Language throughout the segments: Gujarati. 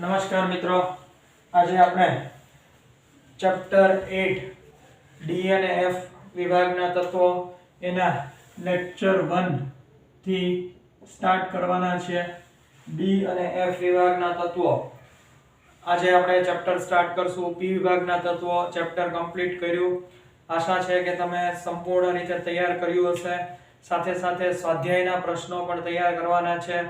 નમસ્કાર મિત્રો, આજે આપણે ચેપ્ટર 8 ડી અને એફ વિભાગના તત્વો એના લેક્ચર 1 થી સ્ટાર્ટ કરવાના છે. ડી અને એફ વિભાગના તત્વો આજે આપણે ચેપ્ટર સ્ટાર્ટ કરશું. પી વિભાગના તત્વો ચેપ્ટર કમ્પ્લીટ કર્યું. આશા છે કે તમે સંપૂર્ણ રીતે તૈયાર કર્યું હશે. સાથે સાથે સ્વાધ્યાયના પ્રશ્નો પણ તૈયાર કરવાના છે.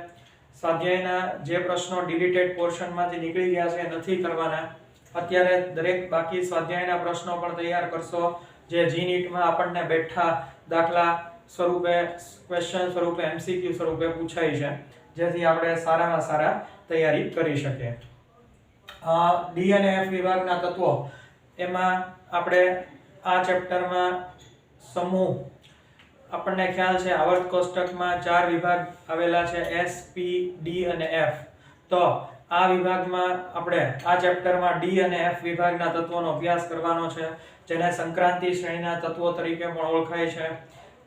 સ્વાધ્યાયના જે પ્રશ્નો ડિલીટેડ પોર્શનમાંથી નીકળી ગયા છે નથી કરવાના. અત્યારે દરેક બાકી સ્વાધ્યાયના પ્રશ્નો પણ તૈયાર કરશો, જે જી નીટમાં આપણને બેઠા દાખલા સ્વરૂપે, ક્વેશ્ચન સ્વરૂપે, એમસીક્યુ સ્વરૂપે પૂછાય છે, જેથી આપણે સારામાં સારા તૈયારી કરી શકીએ. ડી અને એફ વિભાગના તત્વો એમાં આપણે આ ચેપ્ટરમાં સમૂહ, આપણને ખ્યાલ છે આવર્ત કોષ્ટકમાં 4 વિભાગ આવેલા છે, એસ, પી, ડી અને એફ. તો આ વિભાગમાં આપણે આ ચેપ્ટરમાં ડી અને એફ વિભાગના તત્વોનો અભ્યાસ કરવાનો છે, જેને સંક્રાંતિ શ્રેણીના તત્વો તરીકે પણ ઓળખાય છે.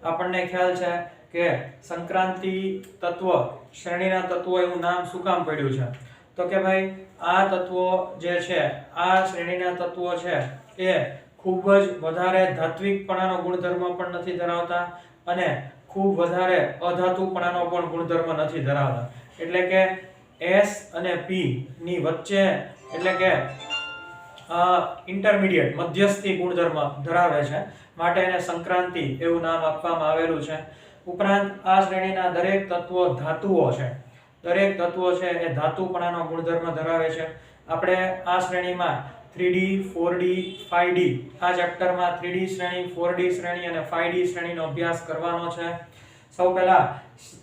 આપણને ખ્યાલ છે કે સંક્રાંતિ તત્વ શ્રેણીના તત્વો એવું નામ શું કામ પડ્યું છે? તો કે ભાઈ આ તત્વો જે છે, આ શ્રેણીના તત્વો છે એ ખૂબ જ વધારે ધાત્વિકપણાનો ગુણધર્મ પણ નથી ધરાવતા અને ખૂબ વધારે અધાતુપણાનો પણ ગુણધર્મ નથી ધરાવતા. એટલે કે એસ અને પી ની વચ્ચે, એટલે કે ઇન્ટરમીડિયેટ મધ્યસ્થી ગુણધર્મ ધરાવે છે, માટે એને સંક્રાંતિ એવું નામ આપવામાં આવેલું છે. ઉપરાંત આ શ્રેણીના દરેક તત્વો ધાતુઓ છે. દરેક તત્વો છે એ ધાતુપણાનો ગુણધર્મ ધરાવે છે. આપણે આ શ્રેણીમાં 3D, 4D, 5D, આ ચેપ્ટરમાં 3D શ્રેણી, 4D શ્રેણી અને 5D શ્રેણીનો અભ્યાસ કરવાનો છે. સૌ પહેલા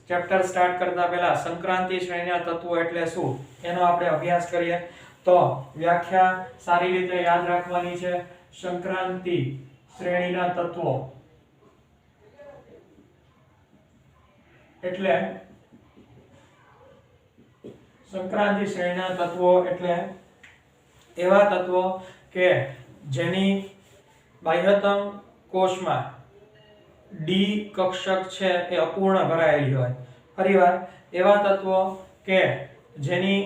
ચેપ્ટર સ્ટાર્ટ કરતા પહેલા સંક્રાંતિ શ્રેણીના તત્વો એટલે શું એનો આપણે અભ્યાસ કરીએ. તો વ્યાખ્યા સારી રીતે યાદ રાખવાની છે. સંક્રાંતિ શ્રેણીના તત્વો એટલે, સંક્રાંતિ શ્રેણીના તત્વો એટલે એવા તત્વો કે જેની બાહ્યતમ કોષમાં ડી કક્ષક છે એ અપૂર્ણ ભરાયેલી હોય. ફરીવાર, એવા તત્વો કે જેની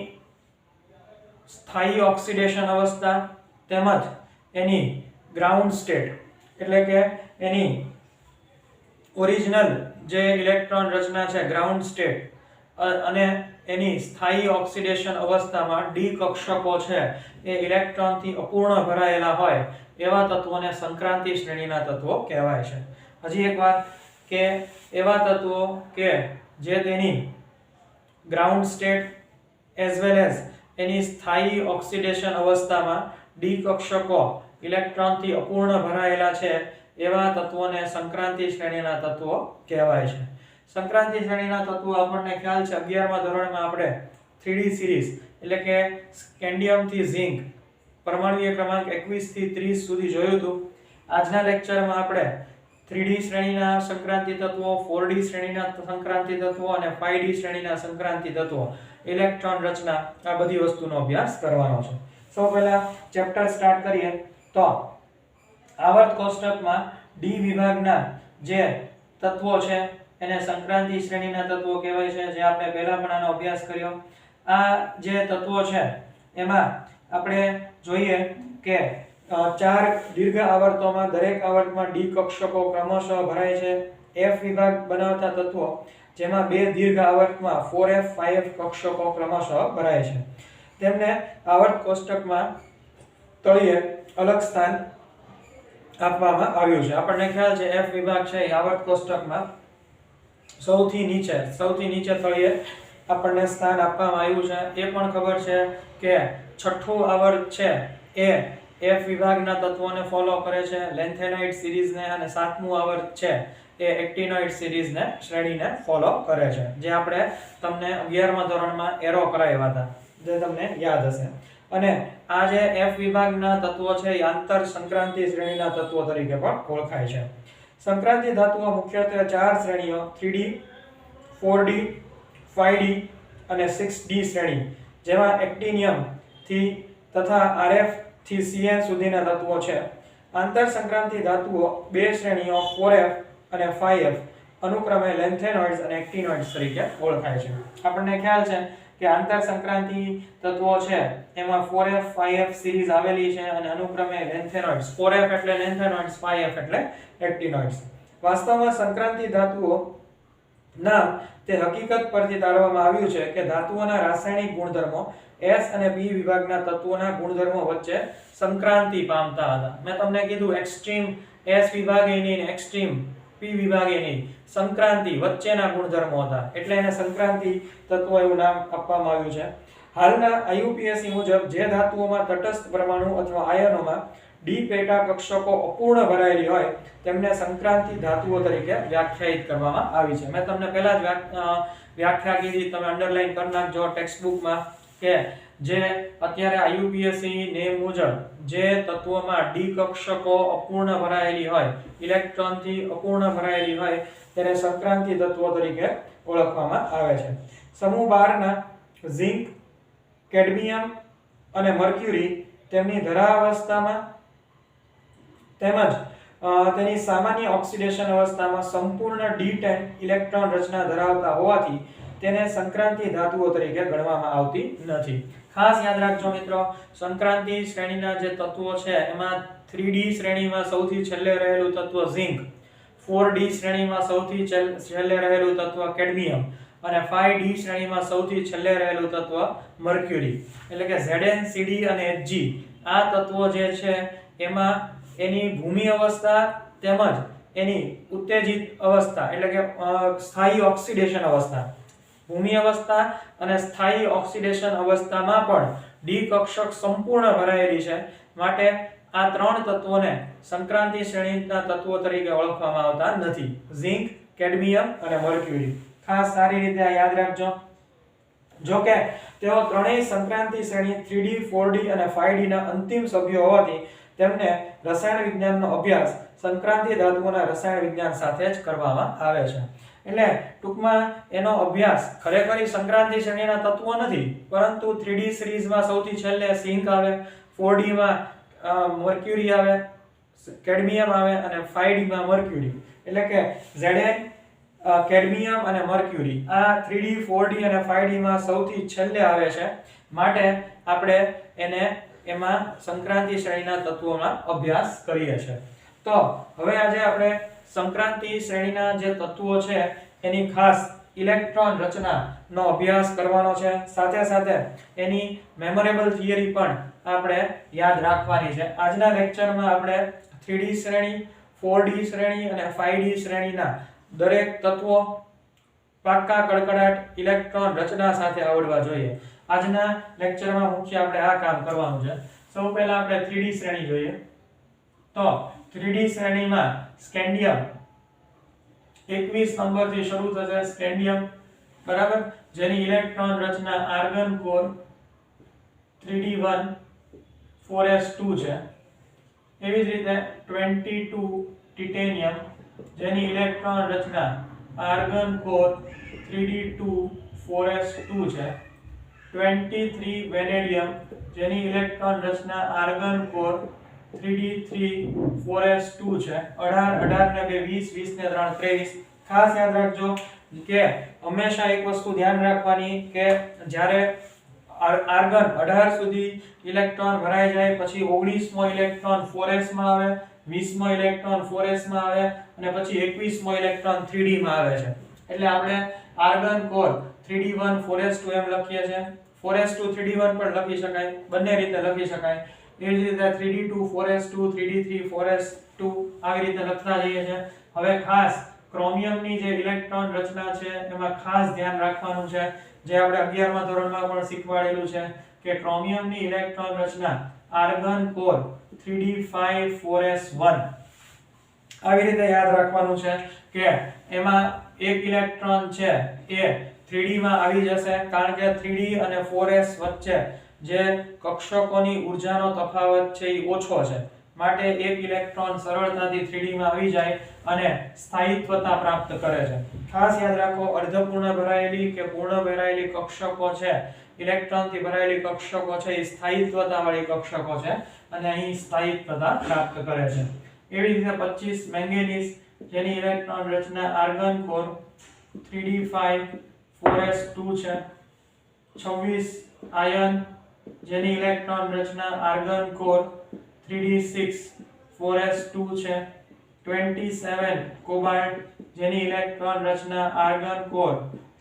સ્થાયી ઓક્સિડેશન અવસ્થા તેમજ એની ગ્રાઉન્ડ સ્ટેટ, એટલે કે એની ઓરિજિનલ જે ઇલેક્ટ્રોન રચના છે ગ્રાઉન્ડ સ્ટેટ, અને એની સ્થાયી ઓક્સિડેશન અવસ્થામાં ડી કક્ષકો છે એ ઇલેક્ટ્રોનથી અપૂર્ણ ભરાયેલા હોય, એવા તત્વોને સંક્રાંતિ શ્રેણીના તત્વો કહેવાય છે. હજી એક વાત કે એવા તત્વો કે જે તેની ground state as well as એની સ્થાયી ઓક્સિડેશન અવસ્થામાં ડી કક્ષકો ઇલેક્ટ્રોનથી અપૂર્ણ ભરાયેલા છે, એવા તત્વોને સંક્રાંતિ શ્રેણીના તત્વો કહેવાય છે. સંક્રાંતિ શ્રેણીના તત્વો આપણને ખ્યાલ છે 11મા ધોરણમાં આપણે 3D સિરીઝ, એટલે કે સ્કેન્ડિયમ થી ઝિંક, પરમાણુય ક્રમાંક 21 થી 30 સુધી જોયું હતું. આજના લેક્ચરમાં આપણે 3D શ્રેણીના સંક્રાંતિ તત્વો, 4D શ્રેણીના સંક્રાંતિ તત્વો અને 5D શ્રેણીના સંક્રાંતિ તત્વો, ઇલેક્ટ્રોન રચના, આ બધી વસ્તુનો અભ્યાસ કરવાનો છે. સૌ પહેલા ચેપ્ટર સ્ટાર્ટ કરીએ. તો આવર્ત કોષ્ટકમાં ડી વિભાગના જે તત્વો છે એને સંક્રાંતિ શ્રેણીના તત્વો કહેવાય છે, જે આપણે પહેલા પણ આનો અભ્યાસ કર્યો. આ જે તત્વો છે એમાં આપણે જોઈએ કે 4 દીર્ઘ આવર્તોમાં, દરેક આવર્તમાં ડી કક્ષકો ક્રમશઃ ભરાય છે. એફ વિભાગ બનાવતા તત્વો, જેમાં 2 દીર્ઘ આવર્તમાં 4f 5f કક્ષકો ક્રમશઃ ભરાય છે. તેમને આવર્ત કોષ્ટકમાં તળિયે અલગ સ્થાન આપવામાં આવ્યું છે. આપણને ખ્યાલ છે એફ વિભાગ છે એ આવર્ત કોષ્ટકમાં સૌથી નીચે તળિયે આપણને સ્થાન આપવામાં આવ્યું છે. એ પણ ખબર છે કે છઠ્ઠું આવર્ત છે એ એફ વિભાગના તત્વોને ફોલો કરે છે, લેન્થેનાઇડ સિરીઝને, અને 7મું આવર્ત છે એ એક્ટિનોઇડ સિરીઝને, શ્રેણીને ફોલો કરે છે, જે આપણે તમને 11મા ધોરણમાં એરો કરાવ્યા હતા, જે તમને યાદ હશે. અને આ જે એફ વિભાગના તત્વો છે એ આંતર સંક્રાંતિ શ્રેણીના તત્વો તરીકે પણ ઓળખાય છે. સંક્રાંતિ ધાતુઓ મુખ્યત્વે 4 શ્રેણીઓ, 3D, 4D, 5D અને 6D શ્રેણી, જેમાં એક્ટિનિયમ થી તથા RF થી Cn સુધીના તત્વો છે. આંતર સંક્રાંતિ ધાતુઓ 2 શ્રેણીઓ 4f અને 5f અનુક્રમે લેન્થેનોઇડ્સ અને એક્ટિનોઇડ્સ તરીકે ઓળખાય છે. આપણને ખ્યાલ છે કે આંતર સંક્રાંતિ તત્વો છે એમાં 4f 5f સિરીઝ આવેલી છે અને અનુક્રમે લેન્થેનોઇડ્સ 4f એટલે લેન્થેનોઇડ્સ 5f એટલે એક્ટિનોઇડ્સ. વાસ્તવમાં સંક્રાંતિ ધાતુઓ નામ તે હકીકત પરથી તારવવામાં આવ્યું છે કે ધાતુઓના રાસાયણિક ગુણધર્મો S અને P વિભાગના તત્વોના ગુણધર્મો વચ્ચે સંક્રાંતિ પામતા હતા. મેં તમને કીધું એક્સ્ટ્રીમ S વિભાગે નહીં, એક્સ્ટ્રીમ P વિભાગે નહીં, સંક્રાંતિ વચ્ચેના ગુણધર્મો હતા એટલે એને સંક્રાંતિ તત્વો એવું નામ આપવામાં આવ્યું છે. હાલના IUPAC મુજબ જે ધાતુઓમાં તટસ્થ પરમાણુ અથવા આયનોમાં ડી પેટા કક્ષકો અપૂર્ણ ભરાયેલી હોય તેમને સંક્રાંતિ ધાતુઓ તરીકે વ્યાખ્યાયિત કરવામાં આવી છે. મેં તમને પહેલા જ વ્યાખ્યા કીધી, તમે અંડરલાઈન કરી નાખજો ટેક્સ્ટ બુકમાં કે જે અત્યારે IUPAC નેમ મુજબ જે તત્વોમાં ડી કક્ષકો અપૂર્ણ ભરાયેલી હોય, ઇલેક્ટ્રોનથી અપૂર્ણ ભરાયેલી હોય તેને સંક્રાંતિ તત્વો તરીકે ઓળખવામાં આવે છે. સમૂહ 12 ના ઝિંક, કેડમિયમ અને મર્ક્યુરી તેમની ધરાવસ્થામાં તેમજ તેની સામાન્ય ઓક્સિડેશન અવસ્થામાં સંપૂર્ણ D10 ઇલેક્ટ્રોન રચના ધરાવતા હોવાથી તેને સંક્રાંતિ ધાતુઓ તરીકે ગણવામાં આવતી નથી. ખાસ યાદ રાખજો મિત્રો, સંક્રાંતિ શ્રેણીના જે તત્વો છે એમાં 3D શ્રેણીમાં સૌથી છેલ્લે રહેલું તત્વ ઝિંક, 4D શ્રેણીમાં સૌથી છેલ્લે રહેલું તત્વ કેડમિયમ અને 5D શ્રેણીમાં સૌથી છેલ્લે રહેલું તત્વ મર્ક્યુરી. એટલે કે Zn, Cd અને Hg આ તત્વો જે છે એમાં એની ભૂમિ અવસ્થા તેમજ એની ઉત્તેજિત અવસ્થા એટલે કે સ્થાયી ઓક્સિડેશન અવસ્થા, ભૂમિ અવસ્થા અને સ્થાયી ઓક્સિડેશન અવસ્થામાં પણ ડી કક્ષક સંપૂર્ણ ભરાયેલી છે. માટે આ ત્રણ તત્વોને સંક્રાંતિ શ્રેણીના તત્વો તરીકે ઓળખવામાં આવતા નથી. ઝિંક, કેડમિયમ અને મર્ક્યુરી ખાસ સારી રીતે યાદ રાખજો. જો કે તેઓ ત્રણેય સંક્રાંતિ શ્રેણી 3D, 4D અને 5D ના અંતિમ સભ્યો હોવાથી તેમને રસાયણ વિજ્ઞાનનો અભ્યાસ સંક્રાંતિ ધાતુઓના રસાયણ વિજ્ઞાન સાથે જ કરવામાં આવે છે. એટલે ટૂંકમાં એનો અભ્યાસ ખરેખર સંક્રાંતિ શ્રેણીના તત્વો નથી, પરંતુ 3D સિરીઝમાં સૌથી છેલ્લે ઝિંક આવે, 4D માં મર્ક્યુરી આવે, કેડમિયમ આવે અને 5D માં મર્ક્યુરી. એટલે કે Zn, કેડમિયમ અને મર્ક્યુરી આ 3D, 4D અને 5D માં સૌથી છેલ્લે આવે છે. માટે આપણે એને એમાં સંક્રાંતિ શ્રેણીના તત્વોમાં અભ્યાસ કરીએ છીએ. તો હવે આજે આપણે સંક્રાંતિ શ્રેણીના જે તત્વો છે એની ખાસ ઇલેક્ટ્રોન રચનાનો અભ્યાસ કરવાનો છે. સાથે સાથે એની મેમોરેબલ થિયરી પણ આપણે યાદ રાખવાની છે. આજના લેક્ચરમાં આપણે 3D શ્રેણી, 4D શ્રેણી અને 5D શ્રેણીના દરેક તત્વો પાક્કા કડકડાટ ઇલેક્ટ્રોન રચના સાથે આવડવા જોઈએ. આજના લેક્ચરમાં મુખ્ય આપણે આ કામ કરવાનું છે. સૌ પહેલા આપણે 3D શ્રેણી જોઈએ. તો 3D શ્રેણીમાં સ્કેન્ડિયમ 21 નંબરથી શરૂ થશે. સ્કેન્ડિયમ બરાબર, જેની ઇલેક્ટ્રોન રચના આર્ગન કોર 3D1 4s2 છે. એવી જ રીતે 22 ટિટેનિયમ, જેની ઇલેક્ટ્રોન રચના આર્ગન કોર 3D2 4s2 છે. 23 વેનેડિયમ, જેની ઇલેક્ટ્રોન રચના આર્ગન કોર 3D3 4s2 છે. 18 ને 2 20 20 ને 3 23. ખાસ યાદ રાખજો કે હંમેશા એક વસ્તુ ધ્યાન રાખવાની કે જ્યારે આર્ગન 18 સુધી ઇલેક્ટ્રોન ભરાઈ જાય પછી 19મો ઇલેક્ટ્રોન 4s માં આવે, 20મો ઇલેક્ટ્રોન 4s માં આવે અને પછી 21મો ઇલેક્ટ્રોન 3D માં આવે છે. એટલે આપણે આર્ગન કોર 3D1 4s2 એમ લખીએ છીએ. 4s2 3D1 પણ લખી શકાય, બંને રીતે લખી શકાય. એ જ રીતે 3D2 4s2 3D3 4s2 આવી રીતે લખતા જઈએ છીએ. હવે ખાસ ક્રોમિયમની જે ઇલેક્ટ્રોન રચના છે એમાં ખાસ ધ્યાન રાખવાનું છે, જે આપણે 11મા ધોરણમાં પણ શીખવાડેલું છે કે ક્રોમિયમની ઇલેક્ટ્રોન રચના આર્ગન કોર 3D5 4s1 આવી રીતે યાદ રાખવાનું છે કે એમાં એક ઇલેક્ટ્રોન છે એ 3D માં આવી જશે, કારણ કે 3D અને 4s વચ્ચે જે કક્ષકોની ઊર્જાનો તફાવત છે એ ઓછો છે. માટે એક ઇલેક્ટ્રોન સરળતાથી 3D માં આવી જાય અને સ્થાયીત્વતા પ્રાપ્ત કરે છે. ખાસ યાદ રાખો, અર્ધપૂર્ણ ભરાયેલી કે પૂર્ણ ભરાયેલી કક્ષકો છે, ઇલેક્ટ્રોનથી ભરાયેલી કક્ષકો છે એ સ્થાયીત્વતા વાળી કક્ષકો છે અને અહીં સ્થાયીત્વતા પ્રાપ્ત કરે છે. એવી રીતે 25 મેંગેનીઝ, જેની ઇલેક્ટ્રોન રચના આર્ગન કોર 3D5 4s2 છે. 26 આયન જેની ઇલેક્ટ્રોન રચના આર્ગન કોર 3d6 4s2 છે 27 કોબાલ્ટ જેની ઇલેક્ટ્રોન રચના આર્ગન કોર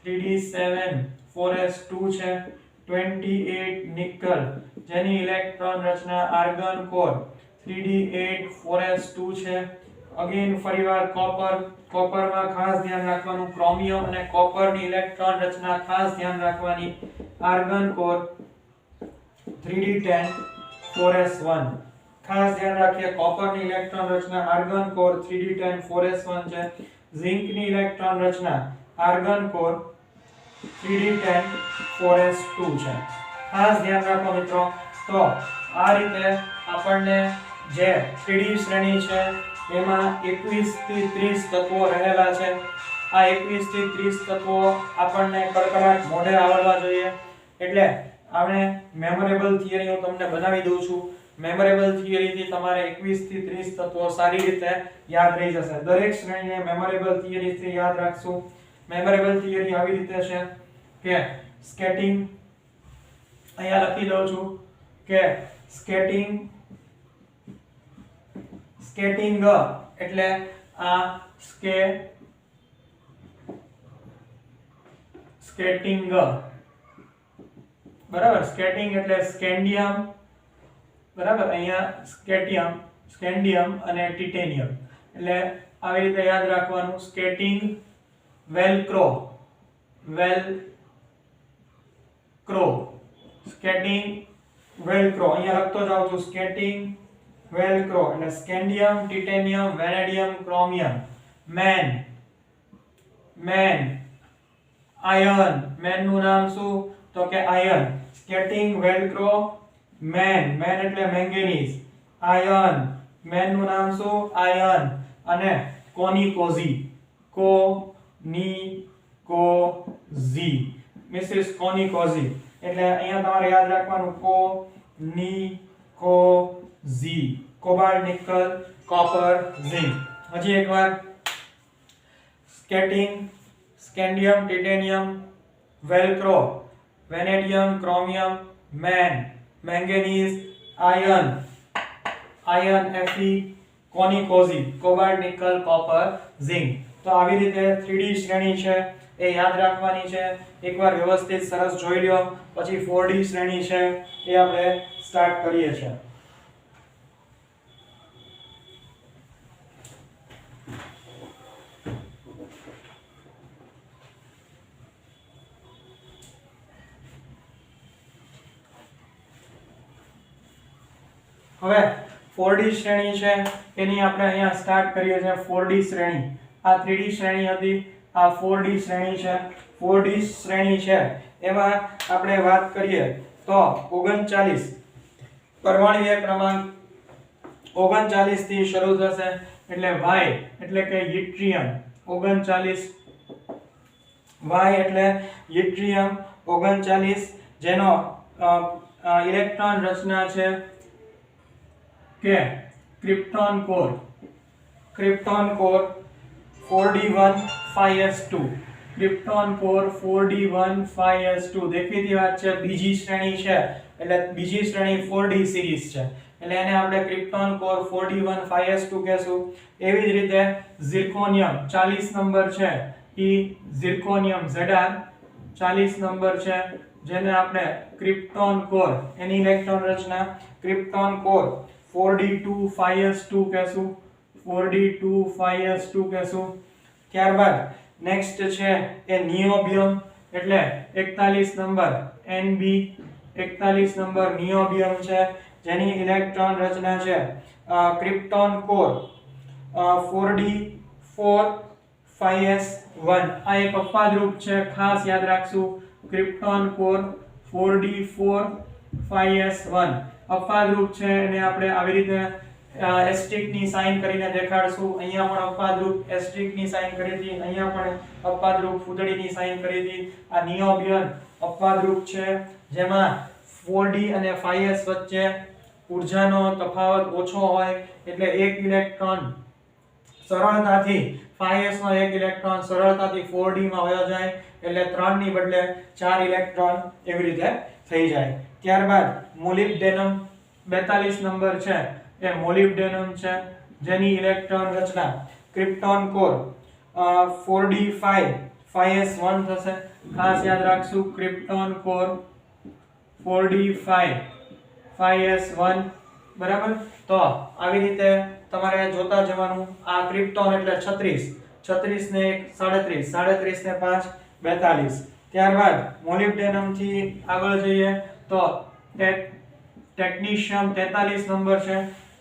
3d7 4s2 છે 28 નિકલ જેની ઇલેક્ટ્રોન રચના આર્ગન કોર 3d8 4s2 છે અગેન ફરીવાર કોપરમાં ખાસ ધ્યાન રાખવાનું ક્રોમિયમ અને કોપરની ઇલેક્ટ્રોન રચના ખાસ ધ્યાન રાખવાની આર્ગન કોર 3d10 4s1 ખાસ ધ્યાન રાખીએ કોપરની ઇલેક્ટ્રોન રચના આર્ગન કોર 3d10 4s1 છે ઝિંકની ઇલેક્ટ્રોન રચના આર્ગન કોર 3d10 4s2 છે ખાસ ધ્યાન રાખો મિત્રો તો આ રીતે આપણને જે 3d શ્રેણી છે એમાં 21 થી 30 તત્વો રહેલા છે આ 21 થી 30 તત્વો આપણને કડકડાટ મોઢે આવડવા જોઈએ એટલે આપણે મેમોરેબલ થિયરી હું તમને બનાવી દઉં છું મેમોરેબલ થિયરી થી તમારે 21 થી 30 તત્વો સારી રીતે યાદ રહી જશે દરેક શ્રેણીને મેમોરેબલ થિયરી થી યાદ રાખશું મેમોરેબલ થિયરી આવી રીતે છે કે સ્કેટિંગ અહીંયા લખી દઉં છું કે સ્કેટિંગ એટલે આ સ્કેટિંગ બરાબર સ્કેટિંગ એટલે સ્કેન્ડિયમ બરાબર અહીંયા સ્કેન્ડિયમ અને ટિટેનિયમ એટલે આવી રીતે યાદ રાખવાનું સ્કેટિંગ વેલ્ક્રો સ્કેટિંગ વેલ્ક્રો અહીંયા લખતો જાઉં છું સ્કેટિંગ વેલ્ક્રો એટલે scandium titanium vanadium chromium man iron man નું નામ શું તો કે આયર્ન સ્કેટિંગ વેલ્ક્રો મેન એટલે મેંગેનીઝ આયર્ન મેન નું નામ શું આયર્ન અને કોનિકોઝી મિસિસ કોનિકોઝી એટલે અહીંયા તમારે યાદ રાખવાનું કોનિકોઝી કોબાલ્ટ નિકલ કોપર ઝિંક હજી એકવાર skating scandium titanium velcro vanadium chromium man manganese iron Fe કોનિકોઝી કોબાલ્ટ નિકલ કોપર ઝિંક તો આવી રીતે 3D શ્રેણી છે એ યાદ રાખવાની છે એકવાર વ્યવસ્થિત સરસ જોઈ લ્યો પછી 4D શ્રેણી છે એ આપણે સ્ટાર્ટ કરીએ છીએ હવે 4D શ્રેણી છે એની આપણે અહીંયા સ્ટાર્ટ કરીએ છીએ 4D શ્રેણી આ 3D શ્રેણી હતી આ 4D શ્રેણી છે 4D શ્રેણી છે એમાં આપણે વાત કરીએ તો 39 પરમાણ્વીય ક્રમાંક 39 થી શરૂ થશે એટલે Y એટલે કે યટ્રિયમ 39 Y એટલે યટ્રિયમ 39 જેનો ઇલેક્ટ્રોન રચના છે કે krypton core 4d1 5s2 krypton core 4d1 5s2 દેખીતી વાત છે બીજી શ્રેણી છે એટલે બીજી શ્રેણી 4d સિરીઝ છે એટલે એને આપણે ક્રિપ્ટોન કોર 4d1 5s2 કહેશું એવી જ રીતે ઝિર્કોનિયમ 40 નંબર છે ઈ ઝિર્કોનિયમ Zr 40 નંબર છે જેને આપણે ક્રિપ્ટોન કોર એની ઇલેક્ટ્રોન રચના ક્રિપ્ટોન કોર 4d2 5s2 કહેશું 4d2 5s2 કહેશું ત્યારબાદ નેક્સ્ટ છે એ નિયોબિયમ એટલે 41 નંબર Nb 41 નંબર નિયોબિયમ છે જેની ઇલેક્ટ્રોન રચના છે ક્રિપ્ટોન કોર 4d4 5s1 આ એક અપવાદરૂપ છે ખાસ યાદ રાખશું ક્રિપ્ટોન કોર 4d4 5s1 અપવાદરૂપ છે અને આપણે આવી રીતે એસ્ટ્રિક ની સાઇન કરીને દેખાડશું અહીંયા પણ અપવાદરૂપ એસ્ટ્રિક ની સાઇન કરી હતી અહીંયા પણ અપવાદરૂપ ફૂદડીની સાઇન કરી હતી આ નિયોબિયમ અપવાદરૂપ છે જેમાં 4d અને 5s વચ્ચે ઊર્જાનો તફાવત ઓછો હોય એટલે એક ઇલેક્ટ્રોન સરળતાથી 5s નો એક ઇલેક્ટ્રોન સરળતાથી 4d માં વયો જાય એટલે 3 ની બદલે 4 ઇલેક્ટ્રોન એવી રીતે થઈ જાય. ત્યારબાદ મોલિબ્ડેનમ 42 નંબર છે એ મોલિબ્ડેનમ છે જેની ઇલેક્ટ્રોન રચના ક્રિપ્ટોન કોર 4d5 5s1 થશે. ખાસ યાદ રાખશું ક્રિપ્ટોન કોર 4d5 5s1 બરાબર. તો આવી રીતે તમારે જોતા જવાનું. આ ક્રિપ્ટોન એટલે 36 36 ને 1 37 37 ને 5 42. ત્યારબાદ મોલિબ્ડેનમ થી આગળ જઈએ તો ટેક્નિશિયમ 43 નંબર છે.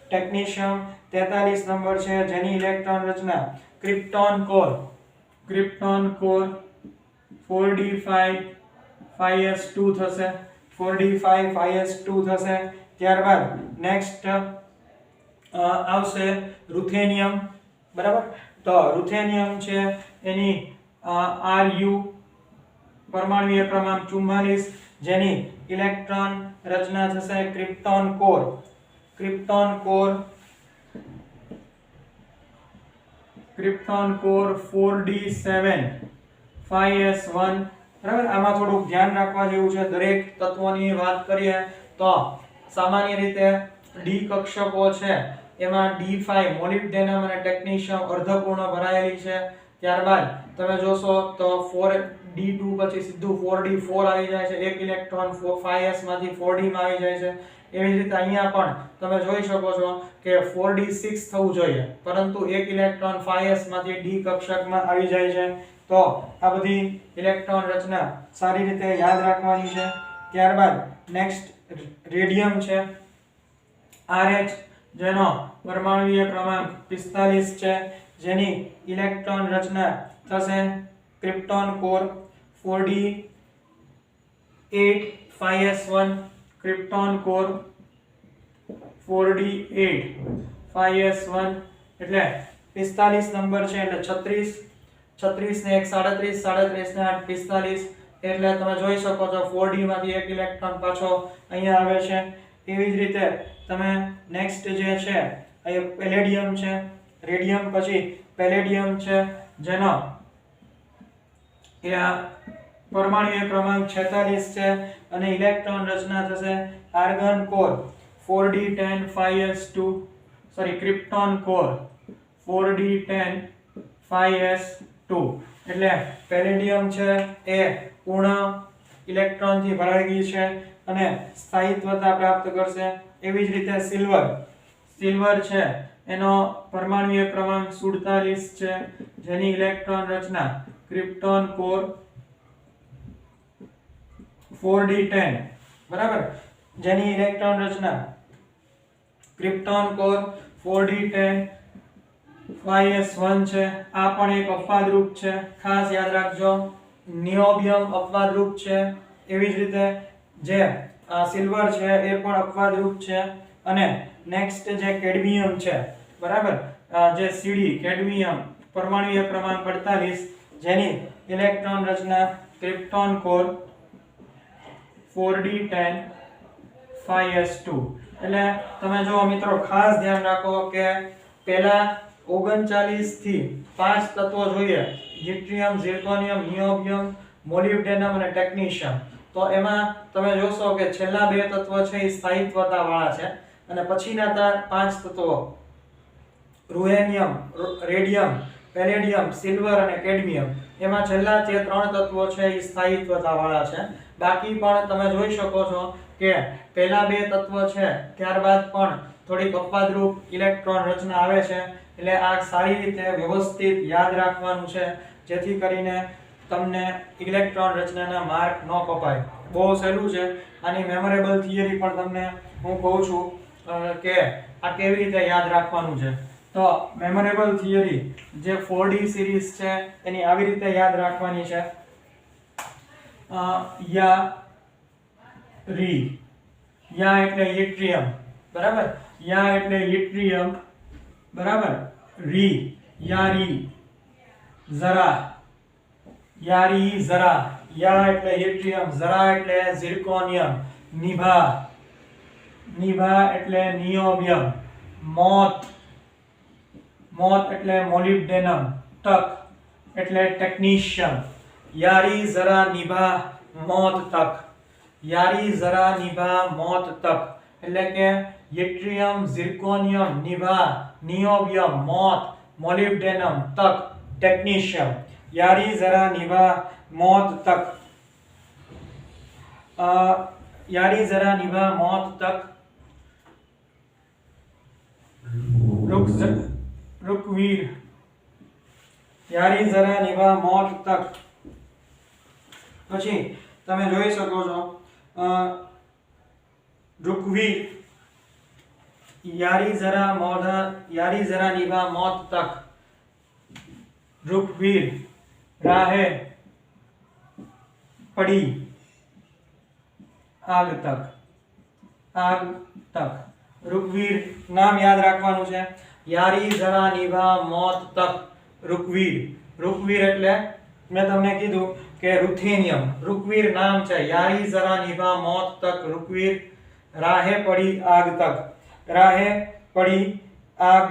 ટેક્નિશિયમ 43 નંબર છે જેની ઇલેક્ટ્રોન રચના ક્રિપ્ટોન કોર 4d5 5s2 થશે. 4d5 5s2 થશે. ત્યારબાદ નેક્સ્ટ આવશે રૂથેનિયમ બરાબર. તો રૂથેનિયમ છે એની Ru પરમાણુય ક્રમાંક 44 જેની ઇલેક્ટ્રોન રચના થશે ક્રિપ્ટોન કોર 4d7 5s1 બરાબર. આમાં થોડુંક ધ્યાન રાખવા જેવું છે. દરેક તત્વોની વાત કરીએ તો સામાન્ય રીતે ડી કક્ષકો છે એમાં d5 મોલિબ્ડેનમ અને ટેક્નિશિયમ અર્ધપૂર્ણ ભરાયેલી છે. ત્યારબાદ તમે જોશો તો 4d2 પછી સીધું 4d4 આવી જાય છે. એક ઇલેક્ટ્રોન 5s માંથી 4d માં આવી જાય છે. એવી જ રીતે અહીંયા પણ તમે જોઈ શકો છો કે 4d6 થવું જોઈએ પરંતુ એક ઇલેક્ટ્રોન 5s માંથી d કક્ષકમાં આવી જાય છે. તો આ બધી ઇલેક્ટ્રોન રચના સારી રીતે યાદ રાખવાની છે. ત્યારબાદ નેક્સ્ટ રેડિયમ છે RH જેનો પરમાણુય ક્રમાંક 45 છે જેની ઇલેક્ટ્રોન રચના થશે krypton core 4d8 5s1 krypton core 4d8 5s1 એટલે 45 નંબર છે એટલે 36 ને 1 37 37 ને 8 45 એટલે તમે જોઈ શકો છો 4d માંથી એક ઇલેક્ટ્રોન પાછો અહીંયા આવે છે. એવી જ રીતે તમે નેક્સ્ટ જે છે અહીંયા પેલેડિયમ છે. રેડિયમ પછી પેલેડિયમ છે જેનો પરમાણુય ક્રમાંક 46 છે અને ઇલેક્ટ્રોન રચના થશે argon core 4d10 5s2 krypton core 4d10 5s2 એટલે પેલેડિયમ છે એ પૂર્ણ ઇલેક્ટ્રોન થી ભરાઈ ગઈ છે અને સ્થાયિત્વતા પ્રાપ્ત કરશે. એવી જ રીતે સિલ્વર છે એનો પરમાણુય ક્રમાંક 47 છે જેની ઇલેક્ટ્રોન રચના ક્રિપ્ટોન કોર 4d10 બરાબર. જેની ઇલેક્ટ્રોન રચના ક્રિપ્ટોન કોર 4d10 5s1 છે. આ પણ એક અપવાદરૂપ છે, ખાસ યાદ રાખજો. નિયોબિયમ અપવાદરૂપ છે. એવી જ રીતે જે સિલ્વર છે એ પણ અપવાદરૂપ છે. અને નેક્સ્ટ જે કેડમિયમ છે બરાબર, જે સીડી કેડમિયમ પરમાણુય ક્રમાંક 48 જેની ઇલેક્ટ્રોન રચના ક્રિપ્ટોન કોર 4d10 5s2. એટલે તમે જો મિત્રો ખાસ ધ્યાન રાખો કે પહેલા 39 થી 5 તત્વો જોઈએ: યટ્રિયમ, ઝિર્કોનિયમ, નિયોબિયમ, મોલિબ્ડેનમ અને ટેક્નિશિયમ. તો એમાં તમે જોશો કે છેલ્લા બે તત્વો છે એ સ્થાયિત્વતા વાળા છે અને પછીના 5 તત્વો રૂએનિયમ, રેડિયમ, પેલેડિયમ, સિલ્વર અને કેડમિયમ, એમાં છેલ્લા જે 3 તત્વો છે એ સ્થાયિત્વતા વાળા છે. બાકી પણ તમે જોઈ શકો છો કે પહેલા બે તત્વો છે ત્યારબાદ પણ થોડીક અપવાદરૂપ ઇલેક્ટ્રોન રચના આવે છે. એટલે આ સારી રીતે વ્યવસ્થિત યાદ રાખવાનું છે જેથી કરીને તમને ઇલેક્ટ્રોન રચનાના માર્ક ન કપાય. બહુ સહેલું છે. આની મેમોરેબલ થિયરી પણ તમને હું કહું છું કે આ કેવી રીતે યાદ રાખવાનું છે. તો મેમોરેબલ થિયરી જે 4D સિરીઝ છે એની આવી રીતે યાદ રાખવાની છે. યા એટલે યટ્રિયમ બરાબર, યા એટલે યટ્રિયમ બરાબર, યારી ઝરા, યારી ઝરા, યા એટલે યટ્રિયમ, ઝરા એટલે ઝિર્કોનિયમ, નિભા એટલે નિયોબિયમ, મોથ મોત એટલે મોલિબ્ડેનમ, તક એટલે ટેકનિશિયમ, યારી જરા નિભા મોત તક, યારી જરા નિભા મોત તક એટલે કે યટ્રિયમ, ઝિર્કોનિયમ, નિભા, નિયોબિયમ, મોત, મોલિબ્ડેનમ, તક, ટેકનિશિયમ, યારી જરા નિભા મોત તક, यारी जरा निभा मौत तक, रुकवीर, यारी जरा निभा मौत तक। પછી તમે જોઈ શકો છો रुकवीर, यारी जरा निभा मौत तक, रुकवीर, राहे पड़ी आग तक, आग तक। रुकवीर नाम याद રાખવાનું છે, યારી જરા નિભા મોત તક, रुकवीर, रुकवीर એટલે મેં તમને કીધું કે રૂથેનિયમ, रुकवीर નામ છે, યારી જરા નિભા મોત તક, रुकवीर, રાહે પડી આગ તક, રાહે પડી આગ,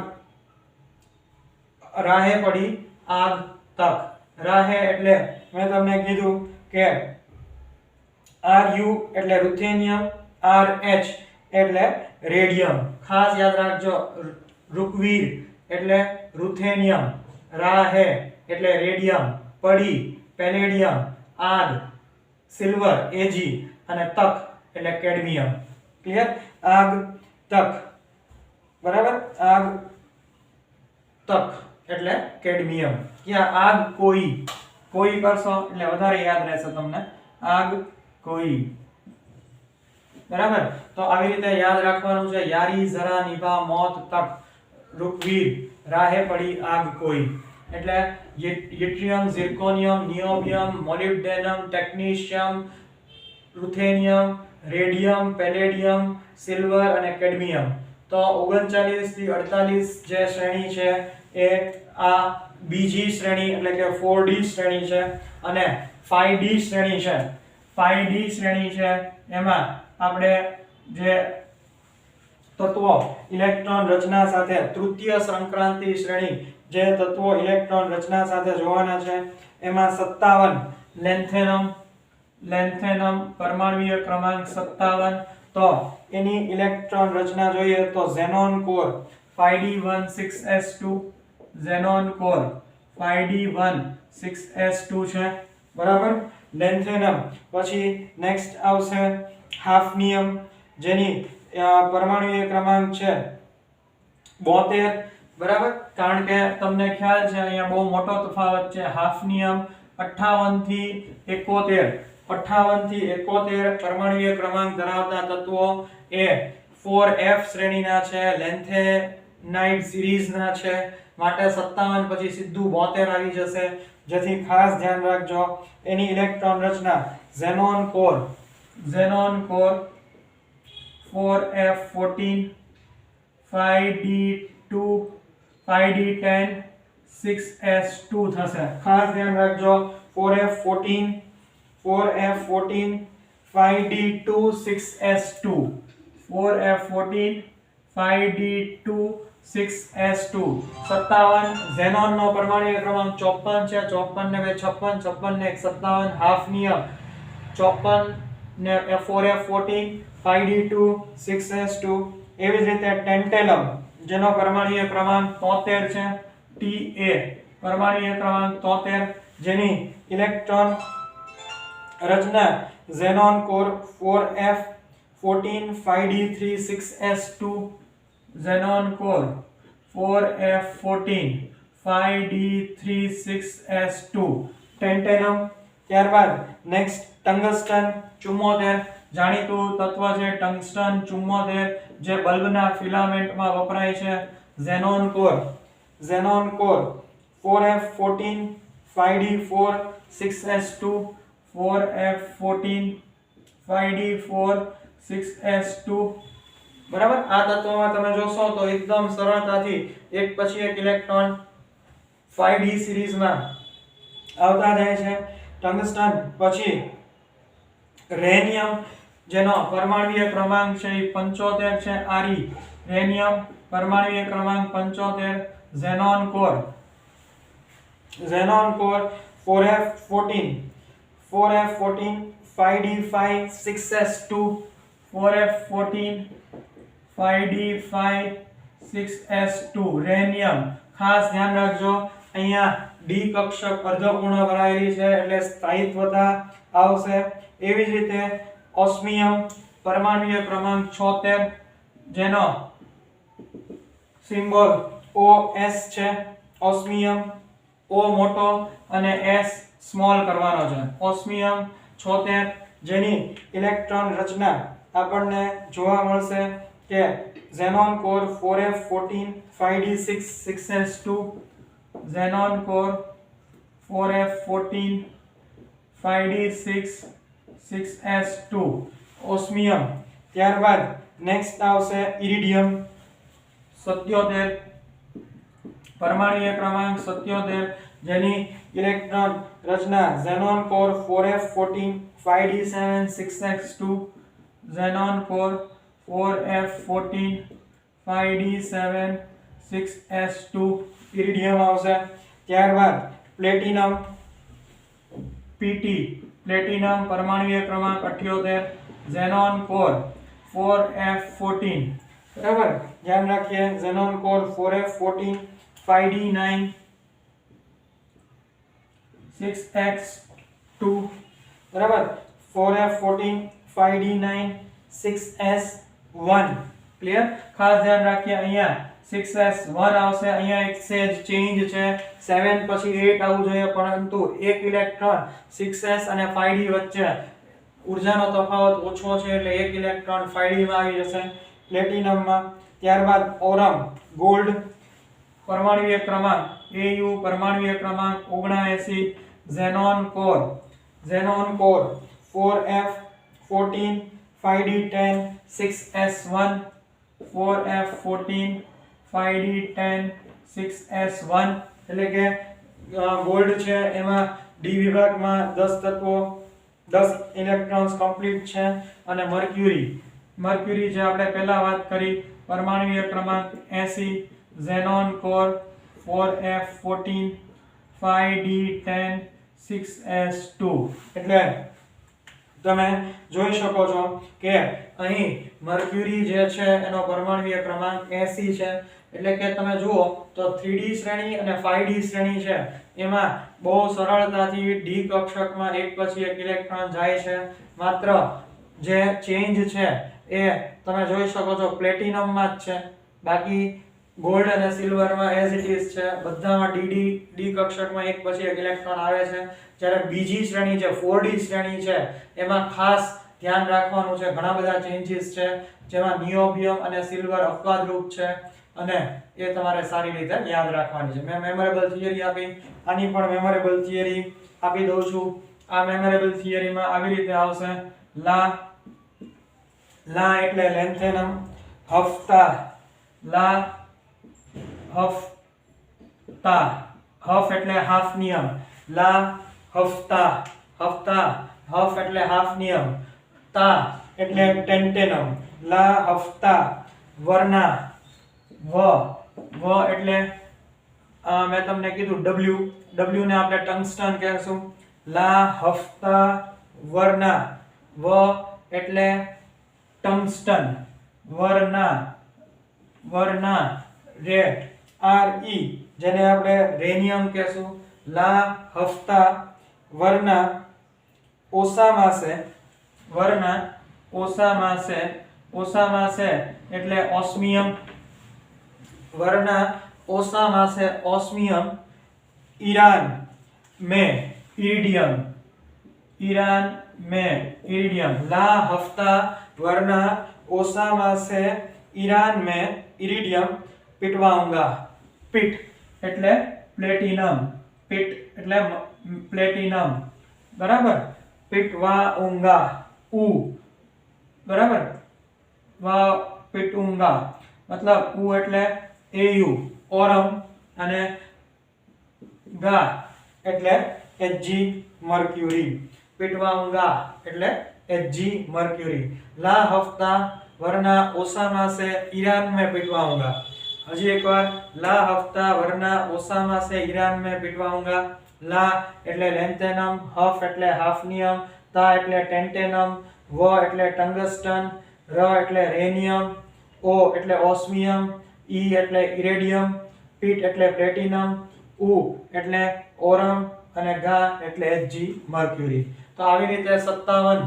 રાહે પડી આગ તક, રાહે એટલે મેં તમને કીધું કે RU એટલે રૂથેનિયમ, RH એટલે રેડિયમ, ખાસ યાદ રાખજો, रुकवीर એટલે રૂથેનિયમ, રાહે એટલે રેડિયમ, પડી પેલેડિયમ, આગ સિલ્વર Ag અને તક એટલે કેડમિયમ, ક્લિયર? આગ તક, બરાબર, આગ તક એટલે કેડમિયમ, ક્યાં આગ કોઈ, કોઈ કરશો એટલે વધારે યાદ રહેશે તમને, આગ કોઈ, બરાબર? તો આવી રીતે યાદ રાખવાનું છે, યારી જરા નિભા મોત તક, रुकवीर, રાહે પડી આગ કોઈ એટલે yttrium, zirconium, niobium, molybdenum, technetium, ruthenium, radium, palladium, silver અને કેડમિયમ। તો 39 થી 48 જે શ્રેણી છે એ આ બીજી શ્રેણી એટલે કે 4D શ્રેણી છે, અને 5D શ્રેણી છે, 5D શ્રેણી છે એમાં આપણે જે તત્વો ઇલેક્ટ્રોન રચના સાથે, તૃતીય સંક્રાંતિ શ્રેણી જે તત્વો ઇલેક્ટ્રોન રચના સાથે જોવાના છે એમાં 57 લેન્થેનમ, લેન્થેનમ પરમાણુય ક્રમાંક 57, તો એની ઇલેક્ટ્રોન રચના જોઈએ તો xenon core 5d16s2, xenon core 5d16s2 છે, બરાબર? લેન્થેનમ પછી નેક્સ્ટ આવશે હાફનિયમ, જેની પરમાણુય ક્રમાંક છે 72, બરાબર? કારણ કે તમને ખ્યાલ છે અહીંયા બહુ મોટો તફાવત છે, હાફનિયમ 58 થી 71, 58 થી 71 પરમાણુય ક્રમાંક ધરાવતા તત્વો એ 4F શ્રેણીના છે, લેન્થેનાઇડ સિરીઝના છે, માટે 57 પછી સીધું 72 આવી જશે, જેથી ખાસ ધ્યાન રાખજો એની ઇલેક્ટ્રોન રચના xenon core, xenon core 4F14 5d2 5d10 6s2 થશે, ખાસ ધ્યાન રાખજો 4F14 5d2 6s2, 4F14 5d2 6s2, 57 xenon નો પરમાણુય ક્રમાંક 54 છે, 54 ને 2 56, 56 ને 1 57, હાફનિયમ 54 ને 4F14 5d2 6s2, એવી જ રીતે ટેન્ટેલમ જેનો પરમાણુય ક્રમાંક 73 છે, Ta પરમાણુય ક્રમાંક 73, જેની ઇલેક્ટ્રોન રચના xenon core 4F14 5d3 6s2, xenon core 4F14 5d3 6s2 tantalum. ત્યારબાદ નેક્સ્ટ ટંગસ્ટન 74, જાણીતું તત્વ છે ટંગસ્ટન 74 જે બલ્બના ફિલામેન્ટમાં વપરાય છે, xenon core 4F14 5d4 6s2, 4F14 5d4 6s2, બરાબર? આ તત્વોમાં તમે જોશો તો એકદમ સરળતાથી એક પછી એક ઇલેક્ટ્રોન 5d સિરીઝમાં આવતા જાય છે। ટંગસ્ટન પછી રેનિયમ જેનો પરમાણુય ક્રમાંક છે 75 છે, Re રેનિયમ પરમાણુય ક્રમાંક 75, xenon core 4f14 5d5 6s2 4f14 5d5 6s2 રેનિયમ. ખાસ ધ્યાન રાખજો અહીંયા ડી કક્ષક અર્ધપૂર્ણ ભરાયેલી છે એટલે સ્થાયિત્વતા આવશે. એવી જ રીતે ઓસ્મિયમ પરમાણુય ક્રમાંક 76 જેનો સિમ્બોલ OS છે. ઓસ્મિયમ O મોટો અને S સ્મોલ કરવાનો છે. ઓસ્મિયમ 76 જેની ઇલેક્ટ્રોન રચના આપણને જોવા મળશે કે xenon core 4f14 5d6 6s2 xenon core 4f14 5d6 6s2 ઓસ્મિયમ. ત્યારબાદ નેક્સ્ટ આવશે ઇરિડિયમ 77 પરમાણુય ક્રમાંક 77 જેની ઇલેક્ટ્રોન રચના xenon core 4f14 5d7 6s2 xenon core 4f14 5d7 6s2 ઇરિડિયમ આવશે. ત્યારબાદ પ્લેટિનમ PT પ્લેટિનમ પરમાણુય ક્રમાંક 78 xenon core 4f14 બરાબર. ધ્યાન રાખીએ xenon core 4f14 5d9 6x2 બરાબર. 4f14 5d9 6s1 clear. ખાસ ધ્યાન રાખીએ અહીંયા 6s1 આવશે. અહીંયા એક સેજ ચેન્જ છે 7 પછી 8 આવવું જોઈએ પરંતુ એક ઇલેક્ટ્રોન 6s અને 5d વચ્ચે ઊર્જાનો તફાવત ઓછો છે એટલે એક ઇલેક્ટ્રોન 5d માં આવી જશે પ્લેટિનમમાં. ત્યારબાદ ઓરમ ગોલ્ડ પરમાણુય ક્રમાંક AU પરમાણુય ક્રમાંક 79 xenon core 4f14 5d10 6s1 4f14 5d10 6s1 એટલે કે ગોલ્ડ છે એમાં ડી વિભાગમાં 10 તત્વો 10 ઇલેક્ટ્રોન્સ કમ્પ્લીટ છે. અને મર્ક્યુરી જે આપણે પહેલા વાત કરી પરમાણુય ક્રમાંક 80 xenon core 4f14 5d10 6s2 એટલે તમે જોઈ શકો છો કે અહીં મર્ક્યુરી જે છે એનો પરમાણુય ક્રમાંક 80 છે એટલે કે તમે જુઓ તો 3d શ્રેણી અને 5d શ્રેણી છે એમાં બહુ સરળતાથી ડી કક્ષકમાં એક પછી એક ઇલેક્ટ્રોન જાય છે. માત્ર જે ચેન્જ છે એ તમે જોઈ શકો છો પ્લેટિનમમાં જ છે. બાકી ગોલ્ડ અને સિલ્વરમાં એઝ ઇટ ઇઝ છે. બધામાં ડી કક્ષકમાં એક પછી એક ઇલેક્ટ્રોન આવે છે. જ્યારે બીજી શ્રેણી છે 4d શ્રેણી છે એમાં ખાસ ધ્યાન રાખવાનું છે ઘણા બધા ચેન્જીસ છે જેમાં નિયોબિયમ અને સિલ્વર અપવાદરૂપ છે અને એ તમારે સારી રીતે યાદ રાખવાની છે. મેં મેમોરેબલ થિયરી આપી, આની પણ મેમોરેબલ થિયરી આપી દઉં છું. આ મેમોરેબલ થિયરીમાં આવી રીતે આવશે લા એટલે લેન્થેનમ, હફતા લા હફતા હફ એટલે હાફનિયમ લા હફતા હફ એટલે હાફનિયમ તા એટલે ટેન્ટેનમ લા હફતા વર્ના વ એટલે મેં તમને કીધું W ને આપણે ટંગસ્ટન કહેશું. લા હફતા વર્ના વ એટલે ટંગસ્ટન વર્ના રેડ RE જેને આપણે રેનિયમ કહેશું. લા હફતા વર્ના ઓસામાસે એટલે ઓસ્મિયમ वर्ना ओसामा से ओस्मियम ईरान में इरिडियम ला हफ्ता वर्ना ओसामा से ईरान में इरिडियम पिटवाऊंगा पिट એટલે પ્લેટિનમ બરાબર पिटवाऊंगा उ બરાબર વા पिटूंगा मतलब उ એટલે AU ઓરમ અને ગા એટલે Hg મર્ક્યુરી पिटवाऊंगा એટલે Hg मर्क्यूरी ला हफ्ता वरना ओसामा से ईरान में पिटवाऊंगा. હજી એકવાર લા હફ્તા વરના ઓસામા સે ईरान में पिटवाऊंगा। ला એટલે લેન્થેનમ, હફ એટલે હાફનિયમ, તા એટલે ટેન્ટેનમ, વ એટલે ટંગસ્ટન, ર એટલે રેનિયમ, ઓ એટલે ઓસ્મિયમ, ઈ એટલે ઇરેડિયમ, પીટ એટલે પ્લેટિનમ, ઉ એટલે ઓરમ અને ગા એટલે Hg મર્ક્યુરી। તો આવી રીતે 57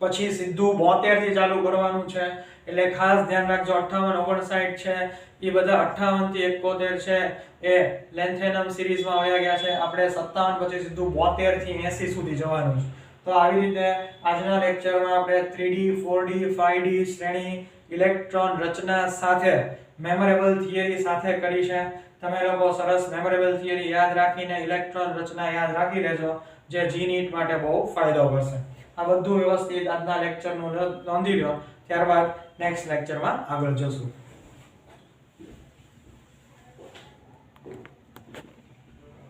પછી સીધું 72 થી ચાલુ કરવાનું છે એટલે ખાસ ધ્યાન રાખજો 58 59 છે એ બધા 58 થી 71 છે એ લેન્થેનમ સિરીઝમાં આવ્યા ગયા છે। આપણે 57 પછી સીધું 72 થી 80 સુધી જવાનું છે। તો આવી રીતે આજના લેક્ચરમાં આપણે 3D 4D 5D શ્રેણી ઇલેક્ટ્રોન રચના સાથે મેમોરેબલ થિયરી સાથે કરી છે। તમે લોકો સરસ મેમોરેબલ થિયરી યાદ રાખીને ઇલેક્ટ્રોન રચના યાદ રાખી લેજો જે જી નીટ માટે બહુ ફાયદો કરશે। આ બધું વ્યવસ્થિત આજના લેક્ચરનું નોંધી લો, ત્યારબાદ નેક્સ્ટ લેક્ચરમાં આગળ જશું।